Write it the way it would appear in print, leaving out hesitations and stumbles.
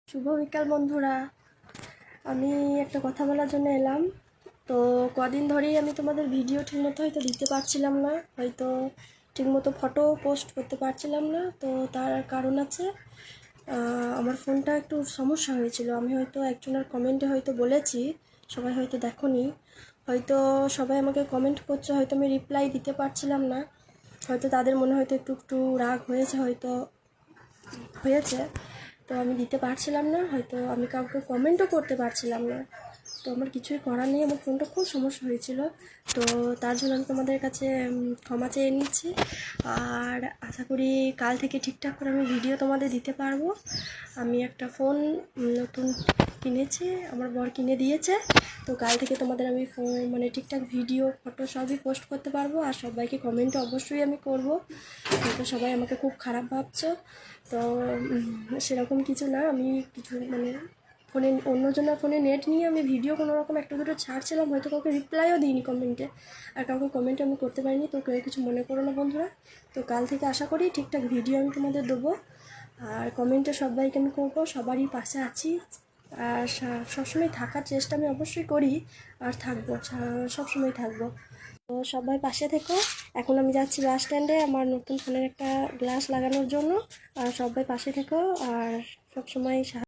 শুভ বিকাল বন্ধুরা। আমি একটা কথা বলার জন্য এলাম। তো কদিন ধরেই আমি তোমাদের ভিডিও ঠিকমতো হয়তো দিতে পারছিলাম না, হয়তো ঠিকমতো ফটো পোস্ট করতে পারছিলাম না। তো তার কারণ আছে, আমার ফোনটা একটু সমস্যা হয়েছিল। আমি হয়তো একজনের কমেন্টে হয়তো বলেছি, সবাই হয়তো দেখোনি। হয়তো সবাই আমাকে কমেন্ট করছে, হয়তো আমি রিপ্লাই দিতে পারছিলাম না। হয়তো তাদের মনে হয়তো একটু একটু রাগ হয়েছে। তো আমি দিতে পারছিলাম না, হয়তো আমি কাউকে কমেন্টও করতে পারছিলাম না। তো আমার কিছুই করার নেই, আমার ফোনটা খুব সমস্যা হয়েছিল। তো তার জন্য আমি তোমাদের কাছে ক্ষমা চেয়ে নিচ্ছি। আর আশা করি কাল থেকে ঠিকঠাক করে আমি ভিডিও তোমাদের দিতে পারবো। আমি একটা ফোন নতুন কিনেছি, আমার বর কিনে দিয়েছে। তো কাল থেকে তোমাদের আমি ফোন ঠিকঠাক ভিডিও ফটো সবই পোস্ট করতে পারবো। আর সবাইকে কমেন্ট অবশ্যই আমি করব। হয়তো সবাই আমাকে খুব খারাপ ভাবছো, তো সেরকম কিছু না। আমি কিছু ফোনে অন্যজনের ফোনে নেট নিয়ে আমি ভিডিও কোনো রকম একটা দুটো ছাড়ছিলাম, হয়তো কাউকে রিপ্লাইও দিইনি কমেন্টে, আর কাউকে কমেন্টে আমি করতে পারিনি। তো কেউ কিছু মনে করো না বন্ধুরা। তো কাল থেকে আশা করি ঠিকঠাক ভিডিও আমি তোমাদের দেবো। আর কমেন্টে সবাইকে আমি করবো, সবারই পাশে আছি। আর সবসময় থাকার চেষ্টা আমি অবশ্যই করি, আর থাকবো, সবসময় থাকবো। তো সবাই পাশে থেকো। এখন আমি যাচ্ছি বাস স্ট্যান্ডে আমার নতুন ফোনের একটা গ্লাস লাগানোর জন্য। আর সবাই পাশে থেকো আর সবসময়